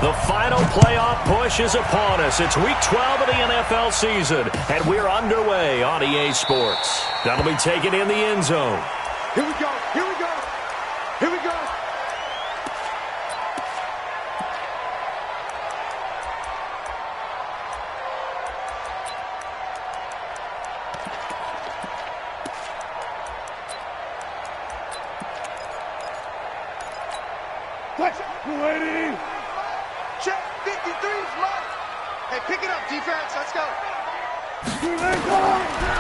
The final playoff push is upon us. It's Week 12 of the NFL season, and we're underway on EA Sports. That'll be taken in the end zone. Here we go. Here we go. Here we go. Ready? Check 53's low. Hey, pick it up, defense. Let's go.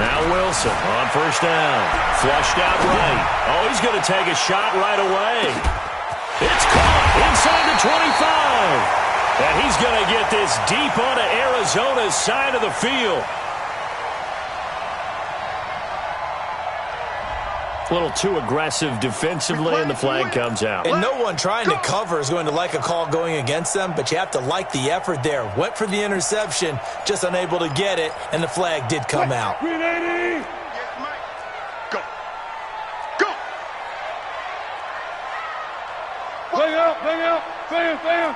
Now Wilson on first down. Flushed out right. Oh, he's going to take a shot right away. It's caught inside the 25. And he's going to get this deep onto Arizona's side of the field. A little too aggressive defensively, and the flag comes out. And no one trying to cover is going to like a call going against them, but you have to like the effort there. Went for the interception, just unable to get it, and the flag did come out. Ready? Go. Go. Bang out. Fan.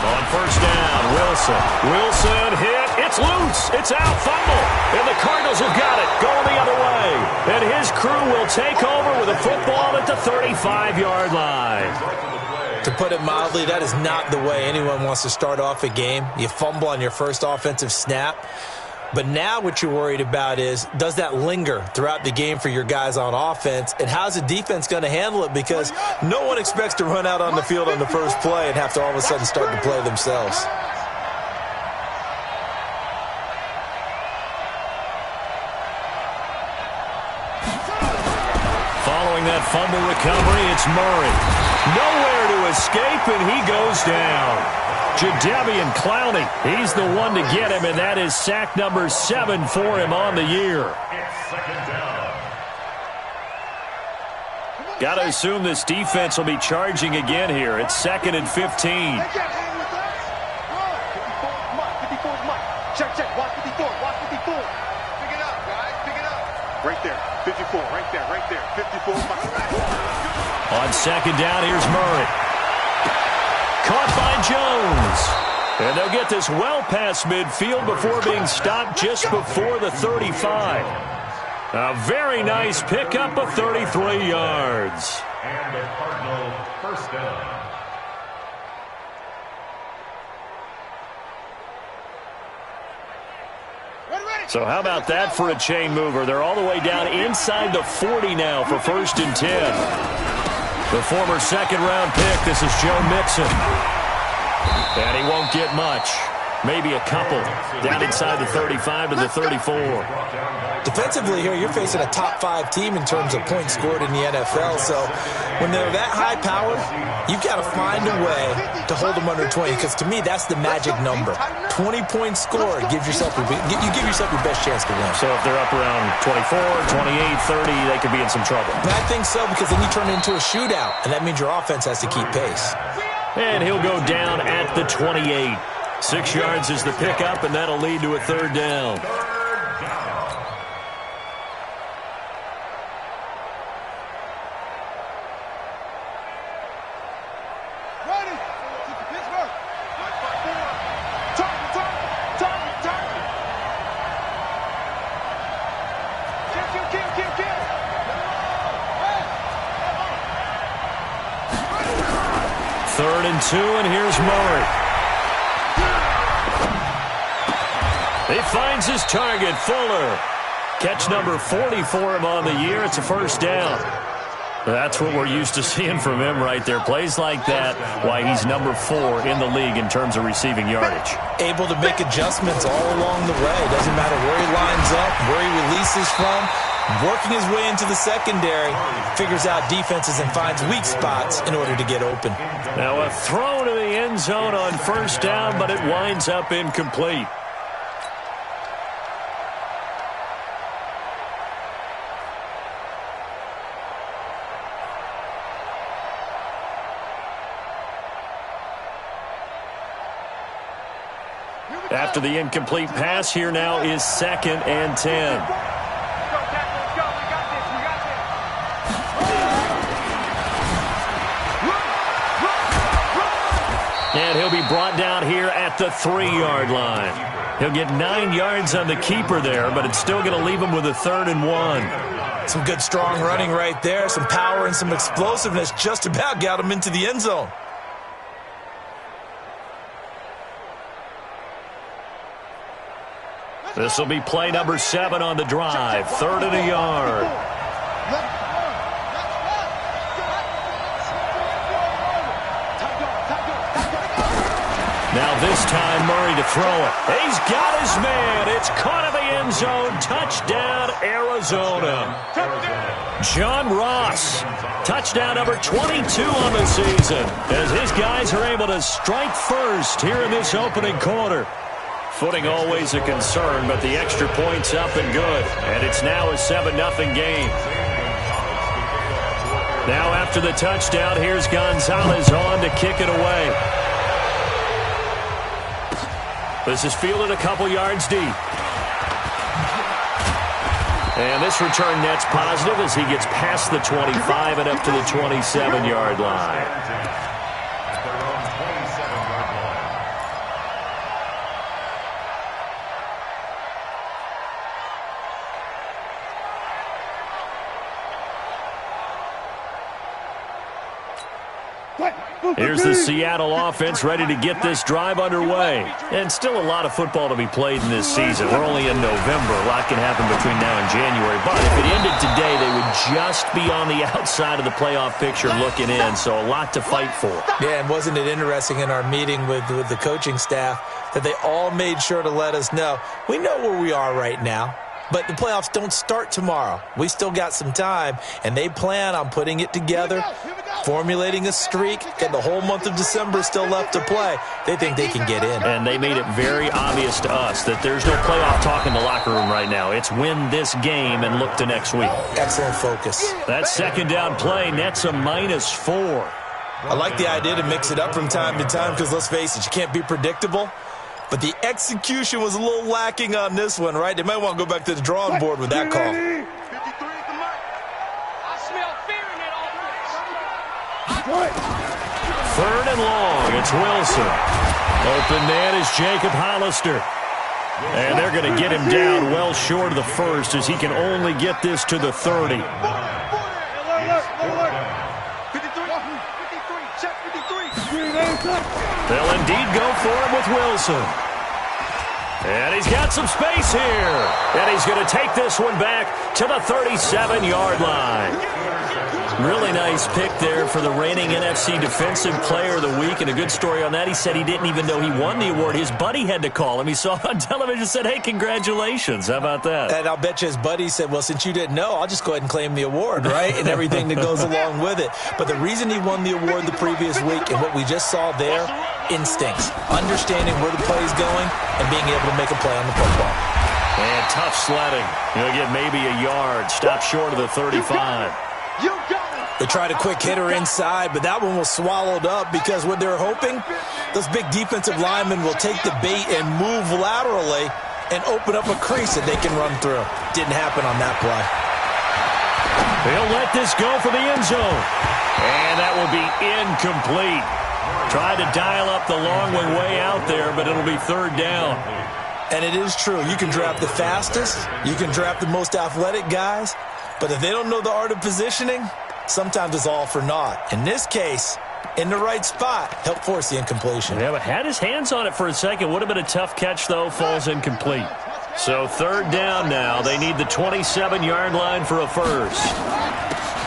On first down, Wilson hit. It's loose. It's out. Fumble. And the Cardinals have got it. Going the other way. And his crew will take over with a football at the 35-yard line. To put it mildly, that is not the way anyone wants to start off a game. You fumble on your first offensive snap. But now what you're worried about is, does that linger throughout the game for your guys on offense? And how's the defense going to handle it? Because no one expects to run out on the field on the first play and have to all of a sudden start to play themselves. Following that fumble recovery, it's Murray. Nowhere to escape, and he goes down. Jadeveon Clowney, he's the one to get him, and that is sack number 7 for him on the year. Got to assume this defense will be charging again here. It's 2nd and 15. Check. Watch 54. Pick it up, guys. Pick it up. Right there. 54. Right there. 54. On second down, here's Murray. Caught by Jones. And they'll get this well past midfield before being stopped just before the 35. A very nice pickup of 33 yards. And the Cardinal first down. So how about that for a chain mover? They're all the way down inside the 40 now for 1st and 10. The former second-round pick, this is Joe Mixon. And he won't get much. Maybe a couple. Down inside the 35 to the 34. Defensively here, you're facing a top 5 team in terms of points scored in the NFL. So when they're that high powered, you've got to find a way to hold them under 20. Because to me, that's the magic number. 20 points scored, you give yourself your best chance to win. So if they're up around 24, 28, 30, they could be in some trouble. And I think so, because then you turn it into a shootout, and that means your offense has to keep pace. And he'll go down at the 28. 6 yards is the pickup, and that'll lead to a 3rd down. Third and 2, and here's Murray. He finds his target, Fuller. Catch number 40 for him on the year. It's a 1st down. That's what we're used to seeing from him right there. Plays like that, why he's number 4 in the league in terms of receiving yardage. Able to make adjustments all along the way. Doesn't matter where he lines up, where he releases from. Working his way into the secondary, figures out defenses and finds weak spots in order to get open. Now a throw to the end zone on 1st down, but it winds up incomplete. After the incomplete pass, here now is 2nd and 10. And he'll be brought down here at the 3-yard line. He'll get 9 yards on the keeper there, but it's still going to leave him with a 3rd and 1. Some good strong running right there, some power and some explosiveness just about got him into the end zone. This will be play number 7 on the drive. 3rd and a yard. Now this time Murray to throw it. He's got his man. It's caught in the end zone. Touchdown, Arizona. John Ross. Touchdown number 22 on the season as his guys are able to strike first here in this opening quarter. Footing always a concern, but the extra point's up and good. And it's now a 7-0 game. Now after the touchdown, here's Gonzalez on to kick it away. This is fielded a couple yards deep. And this return net's positive as he gets past the 25 and up to the 27-yard line. Here's the Seattle offense ready to get this drive underway. And still a lot of football to be played in this season. We're only in November. A lot can happen between now and January. But if it ended today, they would just be on the outside of the playoff picture looking in. So a lot to fight for. Yeah, and wasn't it interesting in our meeting with the coaching staff that they all made sure to let us know, we know where we are right now. But the playoffs don't start tomorrow. We still got some time, and they plan on putting it together, formulating a streak, and the whole month of December still left to play. They think they can get in. And they made it very obvious to us that there's no playoff talk in the locker room right now. It's win this game and look to next week. Excellent focus. That second down play nets a -4. I like the idea to mix it up from time to time because, let's face it, you can't be predictable. But the execution was a little lacking on this one, right? They might want to go back to the drawing board with that call. 53 is the mark. I smell fear in that offense. 3rd and long. It's Wilson. Open man is Jacob Hollister. And they're going to get him down well short of the first as he can only get this to the 30. 53, check 53. They'll indeed go for him with Wilson. And he's got some space here. And he's going to take this one back to the 37-yard line. Really nice pick there for the reigning NFC Defensive Player of the Week. And a good story on that. He said he didn't even know he won the award. His buddy had to call him. He saw it on television and said, hey, congratulations. How about that? And I'll bet you his buddy said, well, since you didn't know, I'll just go ahead and claim the award, right? And everything that goes along with it. But the reason he won the award the previous week and what we just saw there, instincts, understanding where the play is going and being able to make a play on the football. And tough sledding. He'll get maybe a yard. Stop short of the 35. You got it. They tried a quick hitter inside, but that one was swallowed up because what they're hoping, those big defensive linemen will take the bait and move laterally and open up a crease that they can run through. Didn't happen on that play. He'll let this go for the end zone. And that will be incomplete. Tried to dial up the long one way out there, but it'll be 3rd down. And it is true. You can draft the fastest. You can draft the most athletic guys. But if they don't know the art of positioning, sometimes it's all for naught. In this case, in the right spot, helped force the incompletion. Yeah, but had his hands on it for a second. Would have been a tough catch, though. Falls incomplete. So 3rd down now. They need the 27-yard line for a first.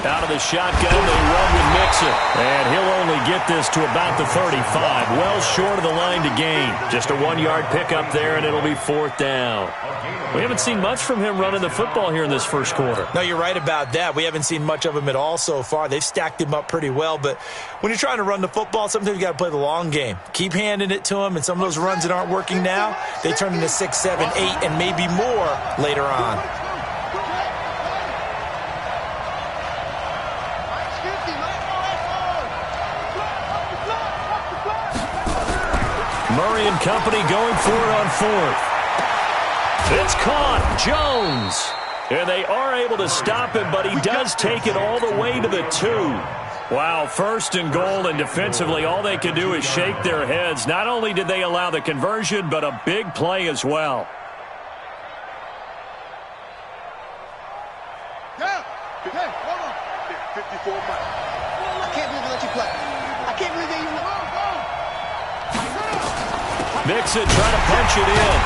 Out of the shotgun, they run with Mixon. And he'll only get this to about the 35. Well short of the line to gain. Just a 1-yard pickup there, and it'll be 4th down. We haven't seen much from him running the football here in this first quarter. No, you're right about that. We haven't seen much of him at all so far. They've stacked him up pretty well. But when you're trying to run the football, sometimes you got to play the long game. Keep handing it to him, and some of those runs that aren't working now, they turn into 6, 7, 8, and maybe more later on. Murray and company going for it on 4th. It's caught. Jones. And they are able to stop him, but he does take it all the way to the 2. Wow, first and goal, and defensively all they can do is shake their heads. Not only did they allow the conversion, but a big play as well. Yeah. Hey, hold on. 54 miles. I can't believe they let you play. I can't believe they even Mixon trying to punch it in.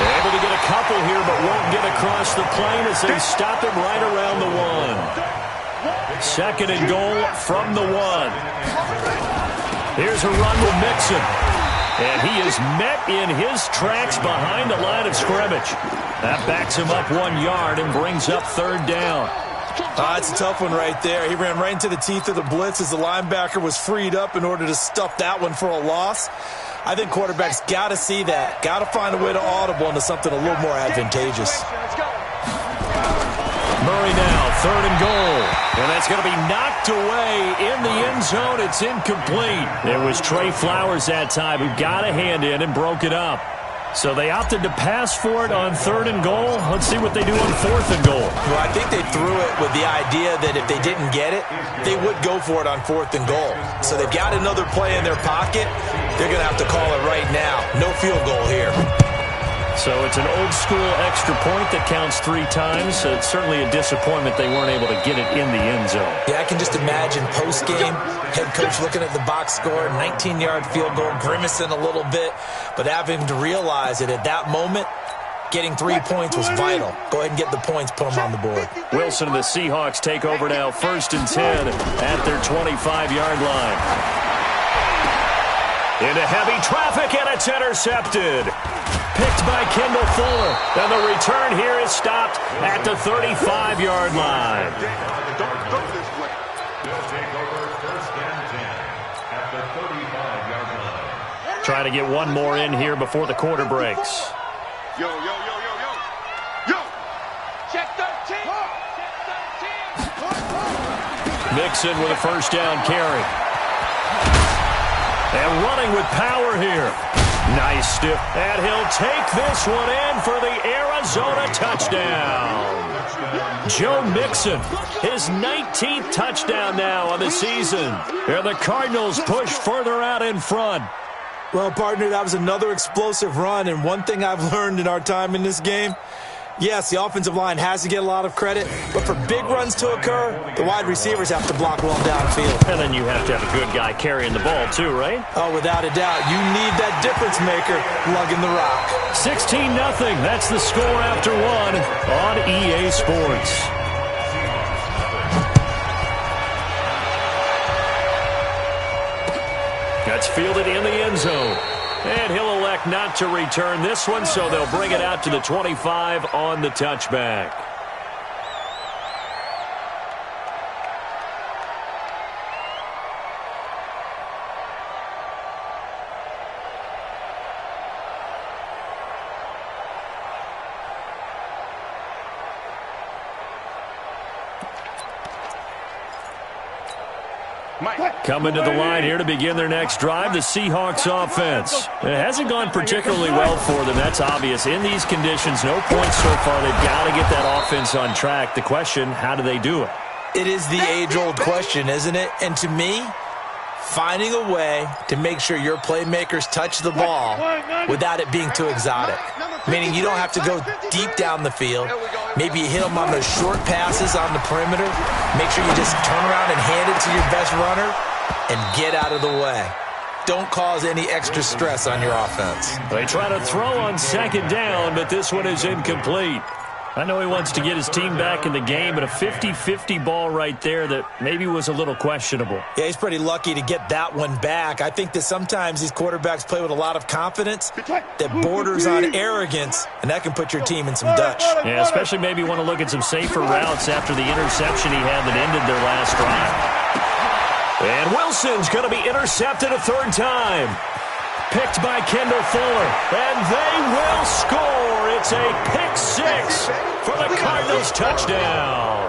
They're able to get a couple here, but won't get across the plane as they stop him right around the 1. Second and goal from the 1. Here's a run with Mixon. And he is met in his tracks behind the line of scrimmage. That backs him up 1 yard and brings up third down. It's a tough one right there. He ran right into the teeth of the blitz as the linebacker was freed up in order to stuff that one for a loss. I think quarterbacks got to see that. Got to find a way to audible into something a little more advantageous. Murray now, third and goal. And that's going to be knocked away in the end zone. It's incomplete. It was Trey Flowers that time who got a hand in and broke it up. So they opted to pass for it on third and goal. Let's see what they do on fourth and goal. Well, I think they threw it with the idea that if they didn't get it, they would go for it on fourth and goal. So they've got another play in their pocket. They're going to have to call it right now. No field goal here. So it's an old-school extra point that counts 3 times. So it's certainly a disappointment they weren't able to get it in the end zone. Yeah, I can just imagine post-game, head coach looking at the box score, 19-yard field goal, grimacing a little bit, but having to realize that at that moment, getting 3 points was vital. Go ahead and get the points, put them on the board. Wilson and the Seahawks take over now, first and 10 at their 25-yard line. Into heavy traffic, and it's intercepted. Picked by Kendall Fuller. And the return here is stopped at the 35-yard line. Trying to get one more in here before the quarter breaks. Yo, yo, yo, yo, yo. Yo! Check 13. Check 13. Mixon with a first down carry. And running with power here. Nice stiff. And he'll take this one in for the Arizona touchdown. Joe Mixon, his 19th touchdown now on the season. And the Cardinals push further out in front. Well, partner, that was another explosive run, and one thing I've learned in our time in this game, yes, the offensive line has to get a lot of credit, but for big runs to occur, the wide receivers have to block well downfield. And then you have to have a good guy carrying the ball too, right? Oh, without a doubt. You need that difference maker lugging the rock. 16-0. That's the score after 1 on EA Sports. That's fielded in the end zone. And he'll elect not to return this one, so they'll bring it out to the 25 on the touchback. Coming to the line here to begin their next drive, the Seahawks offense. It hasn't gone particularly well for them. That's obvious. In these conditions, no points so far. They've got to get that offense on track. The question, how do they do it? It is the age-old question, isn't it? And to me, finding a way to make sure your playmakers touch the ball without it being too exotic. Meaning you don't have to go deep down the field. Maybe you hit them on those short passes on the perimeter. Make sure you just turn around and hand it to your best runner and get out of the way. Don't cause any extra stress on your offense. They try to throw on second down, but this one is incomplete. I know he wants to get his team back in the game, but a 50-50 ball right there that maybe was a little questionable. Yeah, he's pretty lucky to get that one back. I think that sometimes these quarterbacks play with a lot of confidence that borders on arrogance, and that can put your team in some Dutch. Yeah, especially maybe want to look at some safer routes after the interception he had that ended their last drive. And Wilson's going to be intercepted a third time. Picked by Kendall Fuller, and they will score. It's a pick six for the Cardinals touchdown.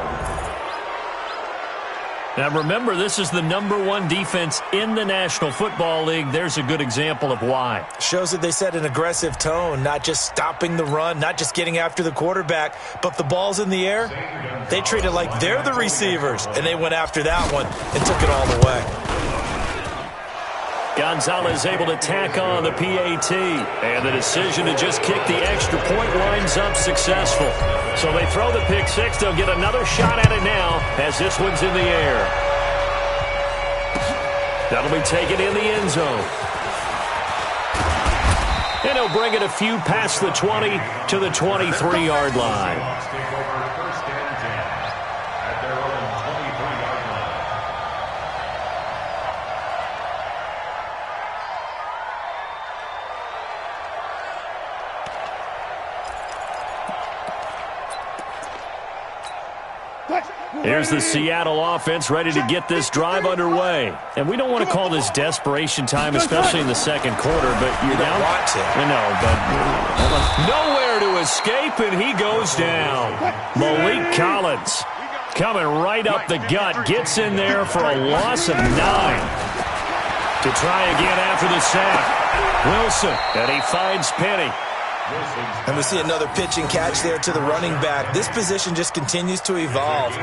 Now remember, this is the #1 defense in the National Football League. There's a good example of why. Shows that they set an aggressive tone, not just stopping the run, not just getting after the quarterback, but the ball's in the air. They treat it like they're the receivers, and they went after that one and took it all the way. Gonzalez able to tack on the PAT, and the decision to just kick the extra point winds up successful. So they throw the pick six. They'll get another shot at it now as this one's in the air. That'll be taken in the end zone. And he'll bring it a few past the 20 to the 23-yard line. Here's the Seattle offense ready to get this drive underway. And we don't want to call this desperation time, especially in the second quarter, but you're down. I know, but nowhere to escape, and he goes down. Malik Collins coming right up the gut, gets in there for a loss of 9. To try again after the sack. Wilson, and he finds Penny. And we see another pitch and catch there to the running back. This position just continues to evolve.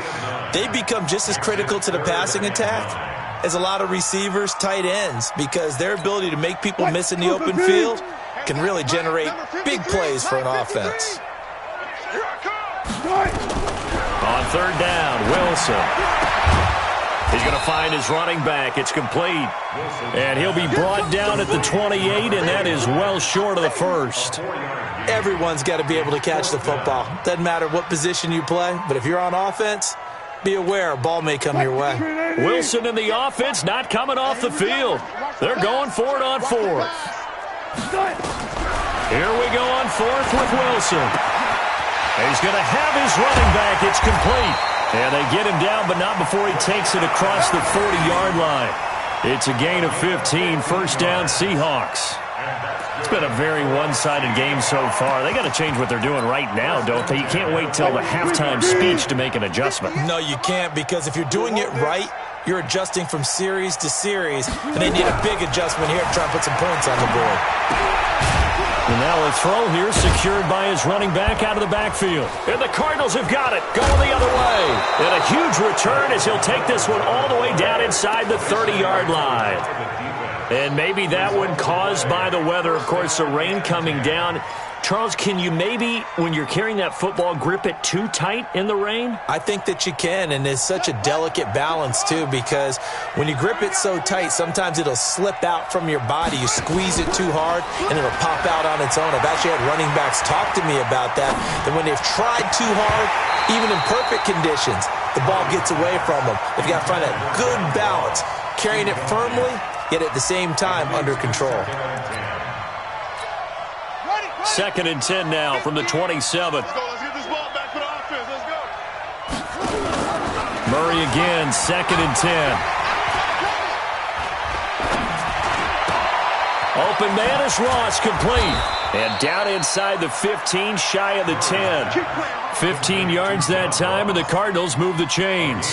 They become just as critical to the passing attack as a lot of receivers, tight ends, because their ability to make people miss in the open field can really generate big plays for an offense. On third down, Wilson. He's going to find his running back. It's complete. And he'll be brought down at the 28, and that is well short of the first. Everyone's got to be able to catch the football. Doesn't matter what position you play, but if you're on offense, be aware a ball may come your way. Wilson and the offense not coming off the field. They're going for it on fourth. Here we go on fourth with Wilson. He's going to have his running back. It's complete. And they get him down, but not before he takes it across the 40-yard line. It's a gain of 15, first down Seahawks. It's been a very one-sided game so far. They got to change what they're doing right now, don't they? You can't wait till the halftime speech to make an adjustment. No, you can't, because if you're doing it right, you're adjusting from series to series, and they need a big adjustment here to try and put some points on the board. And now a throw here secured by his running back out of the backfield. And the Cardinals have got it, going the other way. And a huge return as he'll take this one all the way down inside the 30-yard line. And maybe that one caused by the weather. Of course, the rain coming down. Charles, can you maybe, when you're carrying that football, grip it too tight in the rain? I think that you can, and it's such a delicate balance, too, because when you grip it so tight, sometimes it'll slip out from your body. You squeeze it too hard, and it'll pop out on its own. I've actually had running backs talk to me about that when they've tried too hard, even in perfect conditions, the ball gets away from them. They've got to find that good balance, carrying it firmly, yet at the same time under control. 2nd and 10 now from the 27. Let's get this ball back for the offense. Let's go. Murray again, 2nd and 10. Open man is Ross, complete. And down inside the 15, shy of the 10. 15 yards that time, and the Cardinals move the chains.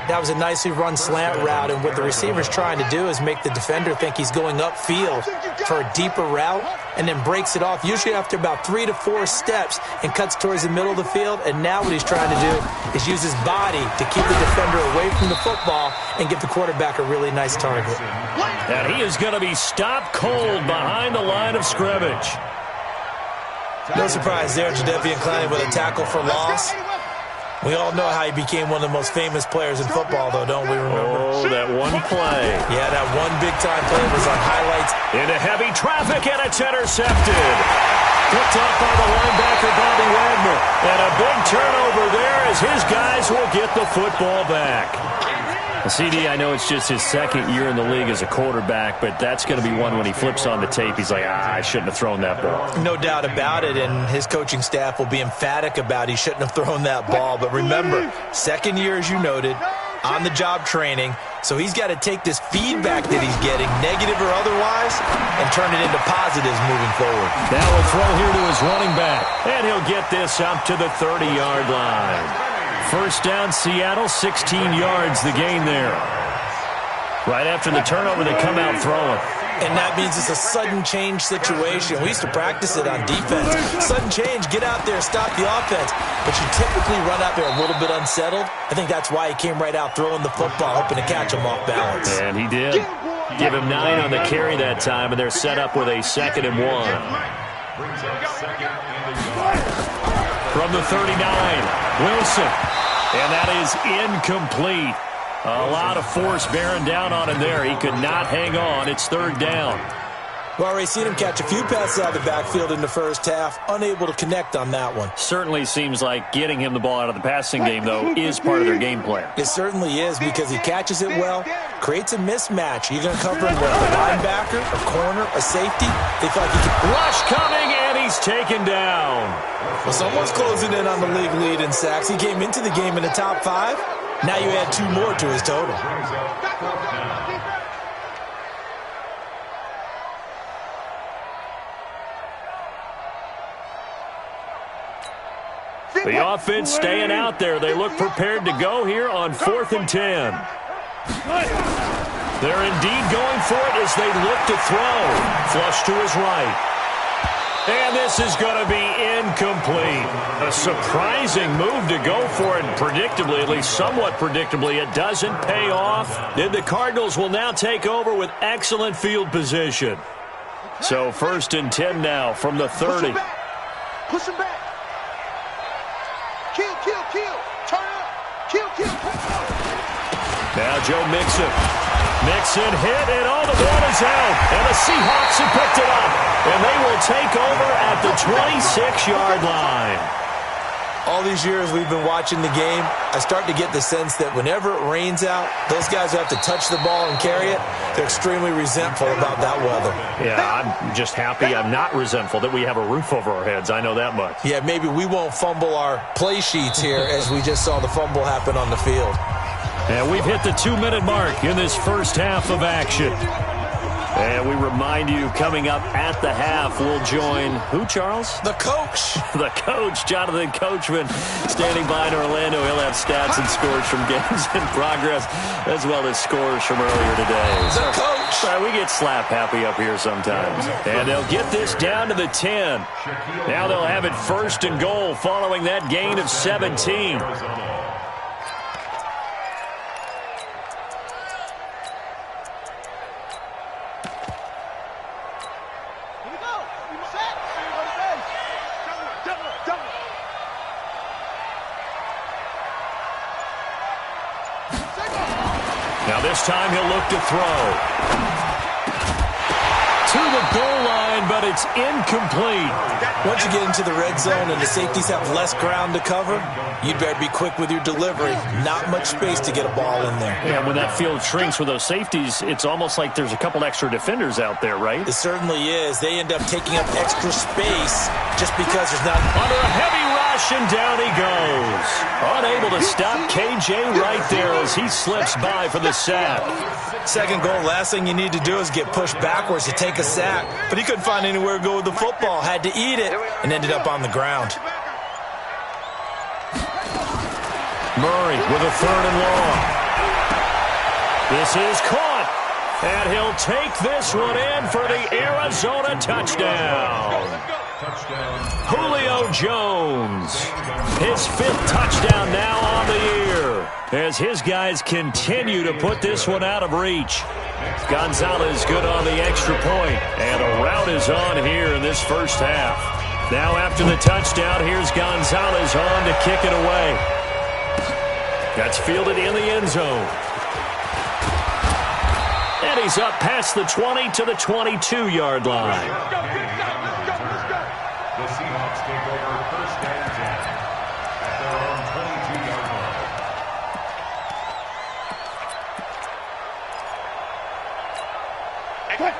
That was a nicely run slant route, and what the receiver's trying to do is make the defender think he's going upfield for a deeper route and then breaks it off, usually after about 3 to 4 steps, and cuts towards the middle of the field. And now what he's trying to do is use his body to keep the defender away from the football and give the quarterback a really nice target. And he is going to be stopped cold behind the line of scrimmage. No surprise there, Jadeveon Clowney with a tackle for loss. We all know how he became one of the most famous players in football, though, don't we remember? Oh, that one play. Yeah, that one big-time play was on highlights. Into heavy traffic, and it's intercepted. Picked up by the linebacker, Bobby Wagner. And a big turnover there as his guys will get the football back. CD, I know it's just his 2nd year in the league as a quarterback, but that's going to be one when he flips on the tape. He's like, I shouldn't have thrown that ball. No doubt about it, and his coaching staff will be emphatic about he shouldn't have thrown that ball. But remember, 2nd year, as you noted, on-the-job training, so he's got to take this feedback that he's getting, negative or otherwise, and turn it into positives moving forward. Now a throw here to his running back, and he'll get this up to the 30-yard line. First down, Seattle, 16 yards the gain there. Right after the turnover, they come out throwing. And that means it's a sudden change situation. We used to practice it on defense. Sudden change, get out there, stop the offense. But you typically run out there a little bit unsettled. I think that's why he came right out throwing the football, hoping to catch him off balance. And he did. Give him 9 on the carry that time, and they're set up with a 2nd and 1. From the 39, Wilson. And that is incomplete. A lot of force bearing down on him there. He could not hang on. It's 3rd down. Well, already seen him catch a few passes out of the backfield in the first half. Unable to connect on that one. Certainly seems like getting him the ball out of the passing game, though, is part of their game plan. It certainly is because he catches it well, creates a mismatch. You're going to cover him with a linebacker, a corner, a safety. They feel like he can... Rush coming, and he's taken down. Well, someone's closing in on the league lead in sacks. He came into the game in the top 5. Now you add 2 more to his total. The offense staying out there. They look prepared to go here on 4th and 10. They're indeed going for it as they look to throw. Flush to his right. And this is going to be incomplete. A surprising move to go for it, and predictably, at least somewhat predictably, it doesn't pay off. Then the Cardinals will now take over with excellent field position. So 1st and 10 now from the 30. Push him back. Kill. Turn up. Kill. Now Joe Mixon. Mixon hit, and all the ball is out. And the Seahawks have picked it up. And they will take over at the 26-yard line. All these years we've been watching the game, I start to get the sense that whenever it rains out, those guys who have to touch the ball and carry it, they're extremely resentful about that weather. Yeah, I'm just happy I'm not resentful that we have a roof over our heads. I know that much. Yeah, maybe we won't fumble our play sheets here as we just saw the fumble happen on the field. And we've hit the 2-minute mark in this first half of action. And we remind you, coming up at the half, we'll join who, Charles? The coach. The coach, Jonathan Coachman, standing by in Orlando. He'll have stats and scores from games in progress, as well as scores from earlier today. The coach. We get slap happy up here sometimes. And they'll get this down to the 10. Now they'll have it 1st and goal following that gain of 17. Now this time he'll look to throw. To the goal line, but it's incomplete. Once you get into the red zone and the safeties have less ground to cover, you'd better be quick with your delivery. Not much space to get a ball in there. Yeah, when that field shrinks with those safeties, it's almost like there's a couple extra defenders out there, right? It certainly is. They end up taking up extra space just because there's not... Under a heavy rush, and down he goes. Unable to stop KJ right there as he slips by for the sack. 2nd goal, last thing you need to do is get pushed backwards to take a sack. But he couldn't find anywhere to go with the football. Had to eat it and ended up on the ground. Murray with a 3rd and long. This is caught. And he'll take this one in for the Arizona touchdown. Julio Jones. His 5th touchdown now on the year, as his guys continue to put this one out of reach. Gonzalez good on the extra point, and a rout is on here in this first half. Now after the touchdown, here's Gonzalez on to kick it away. That's fielded in the end zone. And he's up past the 20 to the 22-yard line. The Seahawks take over 1st and 10 at their own 22-yard line.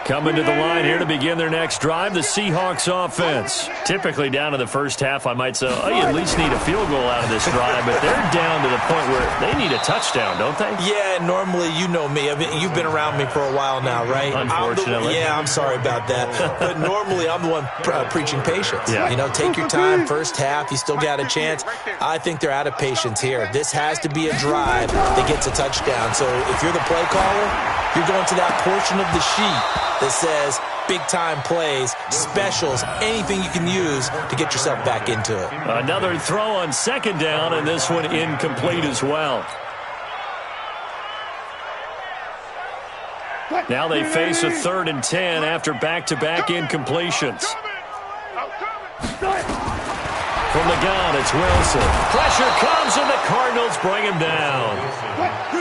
Coming to the line here to begin their next drive, the Seahawks offense. Typically down to the first half, I might say, oh, you at least need a field goal out of this drive, but they're down to the point where they need a touchdown, don't they? Yeah, normally, you know me. I mean, you've been around me for a while now, right? Unfortunately. I'm sorry about that. But normally, I'm the one preaching patience. Yeah. You know, take your time, first half, you still got a chance. I think they're out of patience here. This has to be a drive that gets a touchdown. So if you're the play caller, you're going to that portion of the sheet that says big-time plays, specials, anything you can use to get yourself back into it. Another throw on second down, and this one incomplete as well. Now they face a 3rd and 10 after back-to-back incompletions. From the gun, it's Wilson. Pressure comes, and the Cardinals bring him down.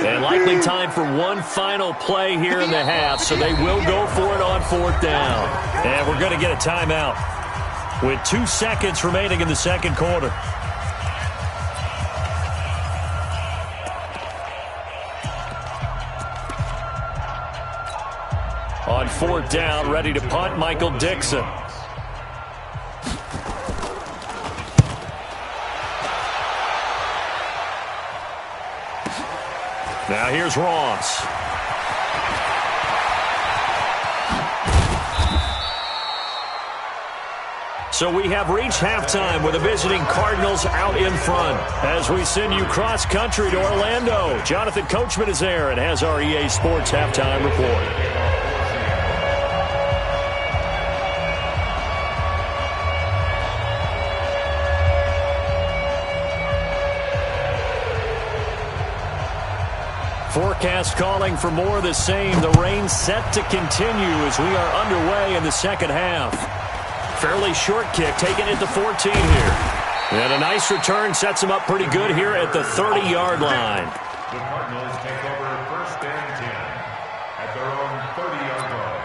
And likely time for one final play here in the half, so they will go for it on 4th down. And we're going to get a timeout with 2 seconds remaining in the second quarter. On 4th down, ready to punt, Michael Dixon. Now here's Ross. So we have reached halftime with the visiting Cardinals out in front. As we send you cross-country to Orlando, Jonathan Coachman is there and has our EA Sports halftime report. Forecast calling for more of the same. The rain set to continue as we are underway in the second half. Fairly short kick, taking it to 14 here. And a nice return sets them up pretty good here at the 30-yard line. The Cardinals take over 1st and 10 at their own 30-yard line.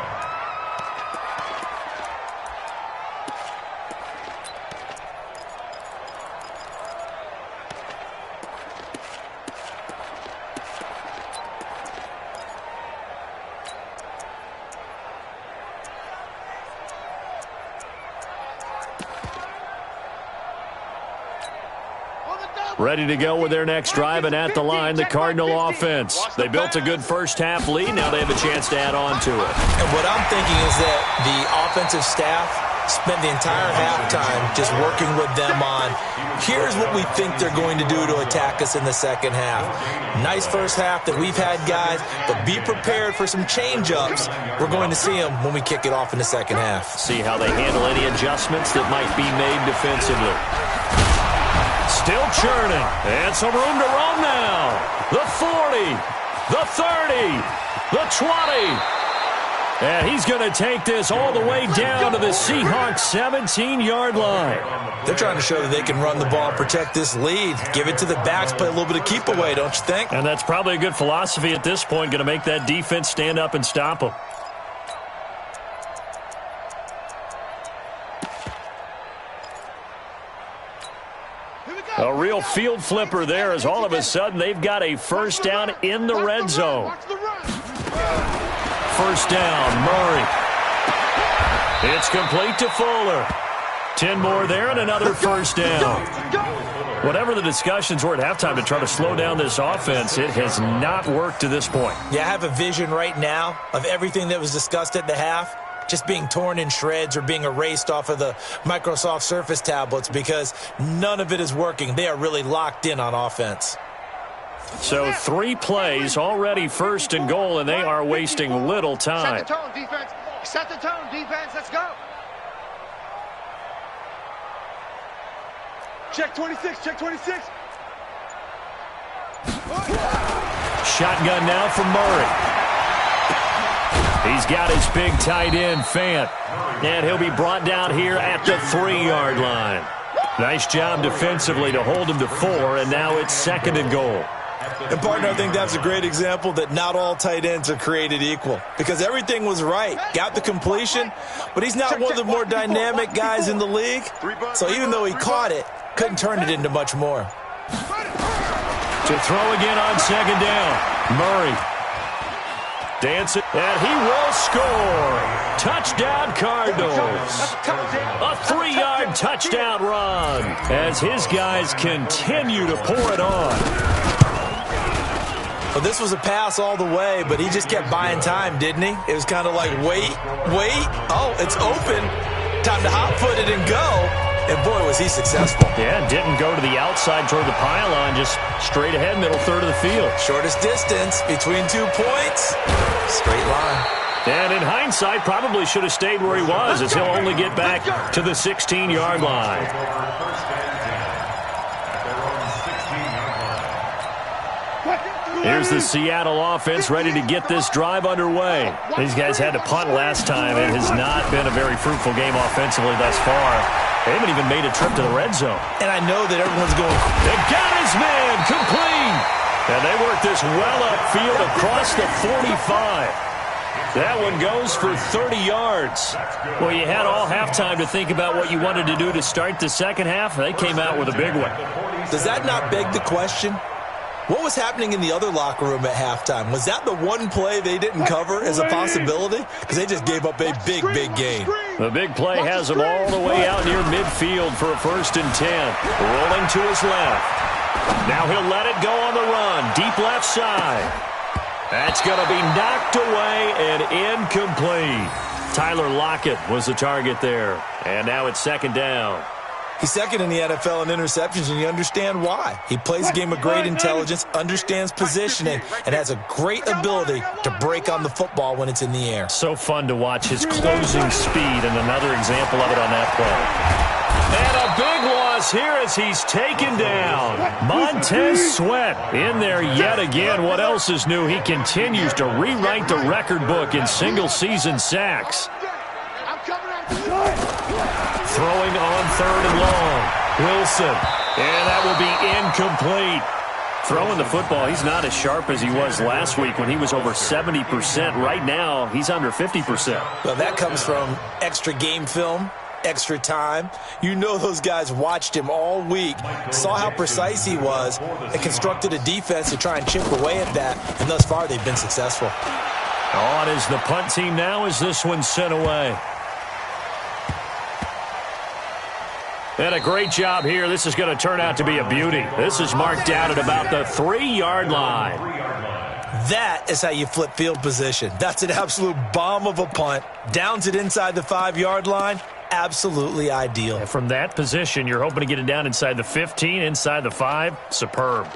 Ready to go with their next drive, and at the line, the Cardinal offense. They built a good first-half lead. Now they have a chance to add on to it. And what I'm thinking is that the offensive staff spent the entire halftime just working with them on, here's what we think they're going to do to attack us in the second half. Nice first half that we've had, guys, but be prepared for some change-ups. We're going to see them when we kick it off in the second half. See how they handle any adjustments that might be made defensively. Still churning, and some room to roam now. The 40, the 30, the 20. And he's going to take this all the way down to the Seahawks 17-yard line. They're trying to show that they can run the ball and protect this lead. Give it to the backs, play a little bit of keep away, don't you think? And that's probably a good philosophy at this point, going to make that defense stand up and stop them. A real field flipper there as all of a sudden they've got a first down in the red zone. First down, Murray. It's complete to Fuller. 10 more there and another first down. Whatever the discussions were at halftime to try to slow down this offense, it has not worked to this point. Yeah, I have a vision right now of everything that was discussed at the half just being torn in shreds or being erased off of the Microsoft Surface tablets because none of it is working. They are really locked in on offense. So 3 plays, already 1st and goal, and they are wasting little time. Set the tone, defense. Set the tone, defense. Let's go. Check 26, check 26. Shotgun now from Murray. He's got his big tight end, Fant. And he'll be brought down here at the 3-yard line. Nice job defensively to hold him to 4, and now it's 2nd and goal. And, partner, I think that's a great example that not all tight ends are created equal because everything was right. Got the completion, but he's not one of the more dynamic guys in the league. So even though he caught it, couldn't turn it into much more. To throw again on 2nd down. Murray. Dancing, and he will score. Touchdown, Cardinals. A 3-yard touchdown run as his guys continue to pour it on. Well, this was a pass all the way, but he just kept buying time, didn't he? It was kind of like, wait. Oh, it's open. Time to hot-foot it and go. And, boy, was he successful. Yeah, didn't go to the outside toward the pylon, just straight ahead, middle third of the field. Shortest distance between 2 points. Straight line. And in hindsight, probably should have stayed where he was, as he'll only get back to the 16-yard line. Here's the Seattle offense ready to get this drive underway. These guys had to punt last time. It has not been a very fruitful game offensively thus far. They haven't even made a trip to the red zone. And I know that everyone's going, they got his man, complete. And they work this well upfield across the 45. That one goes for 30 yards. Well, you had all halftime to think about what you wanted to do to start the second half. They came out with a big one. Does that not beg the question? What was happening in the other locker room at halftime? Was that the one play they didn't cover as a possibility? Because they just gave up a big gain. The big play has them all the way out near midfield for a 1st and 10. Rolling to his left. Now he'll let it go on the run. Deep left side. That's going to be knocked away and incomplete. Tyler Lockett was the target there. And now it's 2nd down. He's second in the NFL in interceptions, and you understand why. He plays a game of great intelligence, understands positioning, and has a great ability to break on the football when it's in the air. So fun to watch his closing speed, and another example of it on that play. And a big loss here as he's taken down. Montez Sweat in there yet again. What else is new? He continues to rewrite the record book in single-season sacks. Throwing on 3rd and long. Wilson. And that will be incomplete. Throwing the football, he's not as sharp as he was last week when he was over 70%. Right now, he's under 50%. Well, that comes from extra game film, extra time. You know those guys watched him all week, saw how precise he was, and constructed a defense to try and chip away at that. And thus far, they've been successful. On is the punt team now as this one's sent away. And a great job here. This is going to turn out to be a beauty. This is marked out at about the 3-yard line. That is how you flip field position. That's an absolute bomb of a punt. Downs it inside the 5-yard line. Absolutely ideal. And from that position, you're hoping to get it down inside the 15, inside the 5. Superb.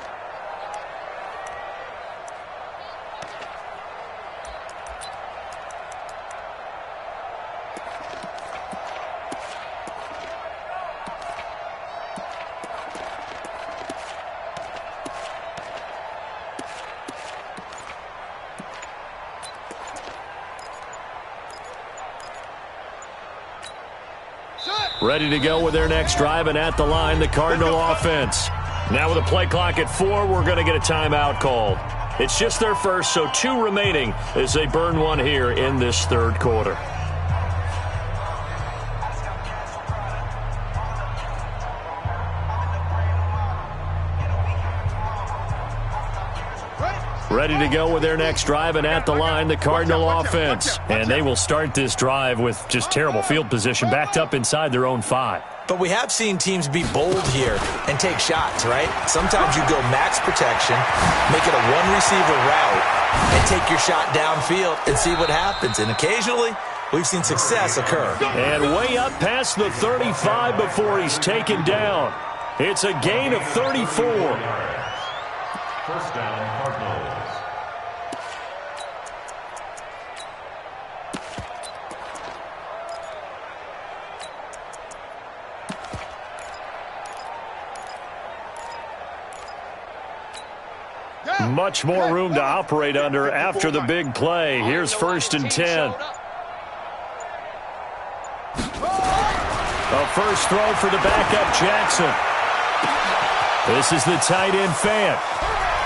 Ready to go with their next drive, and at the line, the Cardinal offense. Now with a play clock at 4, we're going to get a timeout called. It's just their first, so 2 remaining as they burn one here in this 3rd quarter. Ready to go with their next drive, and at the line, the Cardinal offense. And they will start this drive with just terrible field position, backed up inside their own 5. But we have seen teams be bold here and take shots, right? Sometimes you go max protection, make it a one-receiver route, and take your shot downfield and see what happens. And occasionally, we've seen success occur. And way up past the 35 before he's taken down. It's a gain of 34. 1st down, Cardinals. Much more room to operate under after the big play. Here's 1st and 10. A first throw for the backup Jackson. This is the tight end Fant.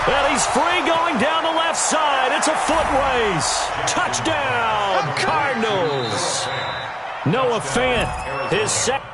And he's free going down the left side. It's a foot race. Touchdown, Cardinals. Noah Fant, his second.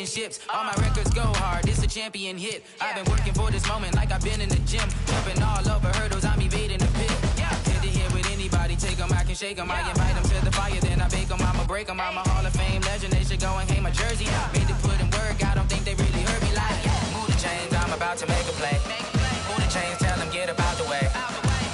championships. All my records go hard, this a champion hit. I've been working for this moment like I've been in the gym. Jumping all over hurdles, I'm evading the pit. Head to head with anybody, take them, I can shake them. I invite them to the fire, then I bake them, I'ma break them. I'm a Hall of Fame legend, they should go and hang my jersey. Made to put in work, I don't think they really heard me like, move the chains, I'm about to make a play. Move the chains, tell them get up out the way.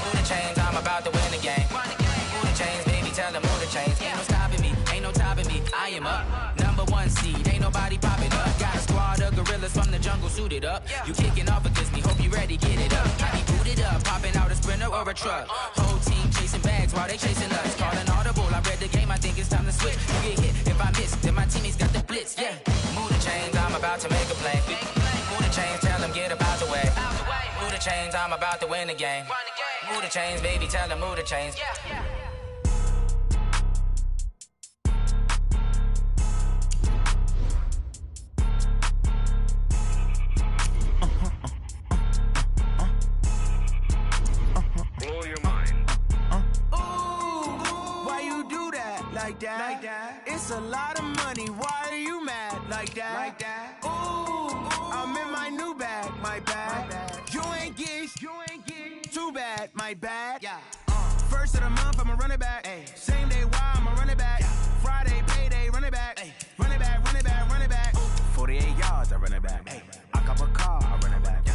Move the chains, I'm about to win the game. Move the chains, baby, tell them move the chains. Ain't no stopping me, ain't no topping me. I am up, #1 seed, ain't nobody popping up. Got a squad of gorillas from the jungle suited up. You kicking off against me, hope you ready, get it up. I be booted up, popping out a Sprinter or a truck. Whole team chasing bags while they chasing us. Calling audible, I read the game, I think it's time to switch. You get hit, if I miss, then my teammates got the blitz, yeah. Move the chains, I'm about to make a play. Move the chains, tell them get up out the way. Move the chains, I'm about to win the game. Move the chains, baby, tell them move the chains. Blow your mind. Why you do that like that? It's a lot of money. Why are you mad like that? Ooh, I'm in my new bag, my bag. You ain't get too bad, my bad. First of the month, I'ma run it back. Same day, why I'ma run it back. Friday, payday, run it back. Run it back, run it back, run it back. 48 yards, I run it back. I cop a car, I run it back.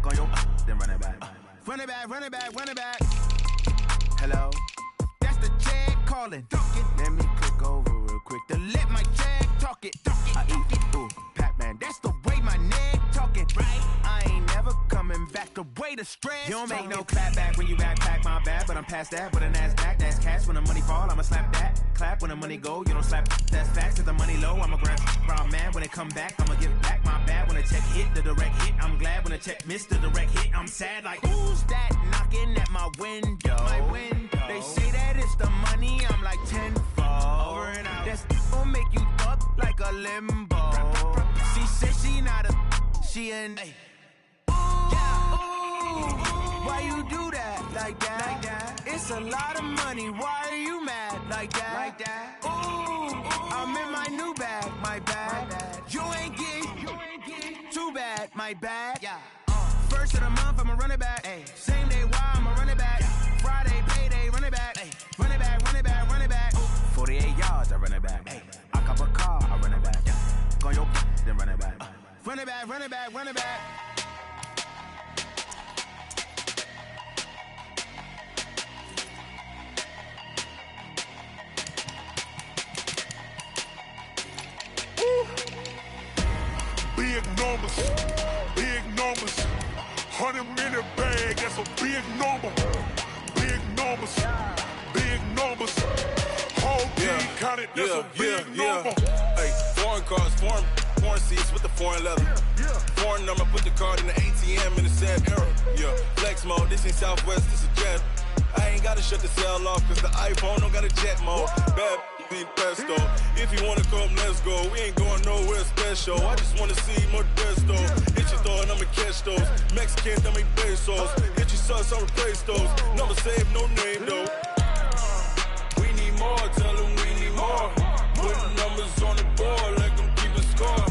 Go yo, then run it back. Run it back, run it back, run it back. Hello? That's the check calling. Let me click over real quick to let my check talk it. I eat it, ooh, Pac-Man. That's the way my neck talking. Right? I ain't never coming back. The way the stress. You don't make no clap back when you backpack, my bad. But I'm past that. With a NASDAQ, that's cash. When the money fall, I'ma slap that. Clap when the money go, you don't slap. That's facts. Cause the money low, I'ma grab. I'm mad when it come back, I'ma give back my bad. When the check hit, the direct hit. I'm glad when the check missed the direct hit. I'm sad like, who's that knocking at my window? They say that it's the money, I'm like tenfold. Over and out. That's gon' make you up like a limbo. She said she not a, she an. Why you do that like that? It's a lot of money. Why are you mad like that? Ooh, I'm in my new bag, my bag. You ain't get too bad, my bag. First of the month, I'ma run it back. Same day, why I'ma run it back. Friday, payday, run it back. Run it back, run it back, run it back. 48 yards, I run it back. I cop a car, I run it back. Go yo, then run it back. Run it back, run it back, run it back. Big numbers, big numbers. 100-minute bag, that's a big number. Big numbers, big numbers. Whole team counted, that's a big number. Hey, foreign cars, foreign seats with the foreign leather. Foreign number, put the card in the ATM in the sad era. Flex mode, this ain't Southwest, this is jet. I ain't gotta shut the cell off, cause the iPhone don't got a jet mode. Bad need pesto. If you wanna come, let's go. We ain't going nowhere special. I just wanna see more desto. Hit your throw and I'ma catch those. Mexican, I make pesos. Hit your sauce, I'll replace those. Never save no name though. We need more, tell them we need more. Putting numbers on the board like I'm keeping score.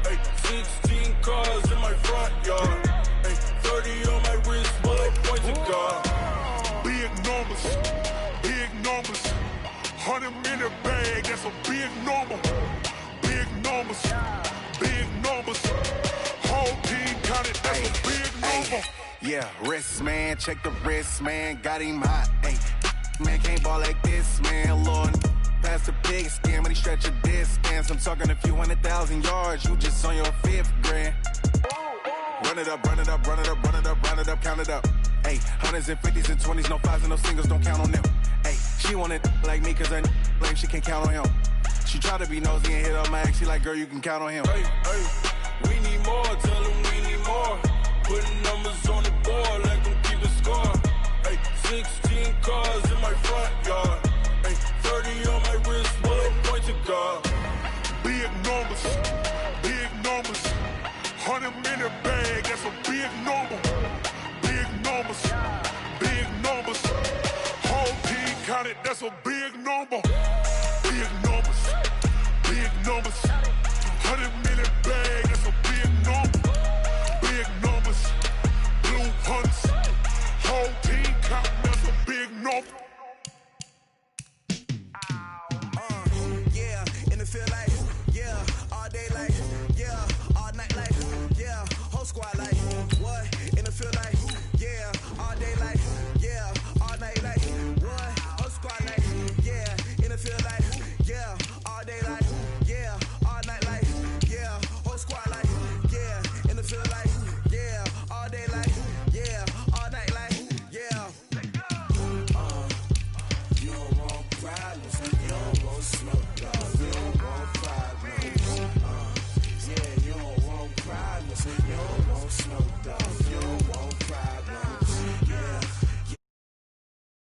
Hey, 16 cars in my front yard. Hey, 30 on my wrist, bullet points of God. Big numbers, big numbers. 100-minute bag, that's a big number. Big numbers, big numbers. Whole team counted, that's a big number. Yeah, wrist man, check the wrist man, got him hot. Ay, man can't ball like this, man. Lord, past the big skin, when he stretch a distance. I'm talking a few 100,000 yards, you just on your 5th grand. Run it up, run it up, run it up, run it up, run it up, count it up. Ay, 100s and 50s and 20s, no 5s and no singles, don't count on them. Ay, she want it like me, cause her blame, she can't count on him. She try to be nosy and hit up my ex, she like, girl, you can count on him. Hey, we need more, tell them we need more. Putting numbers on the board like I'm keeping score. Hey, 16 cars in my front yard. Hey, 30 on my wrist, bullet points of God. Big numbers, big numbers. 100-minute bag, that's a big number. Big numbers, big numbers. Whole team counted, that's a big number. Big numbers, big numbers. 100-minute bag. smoke.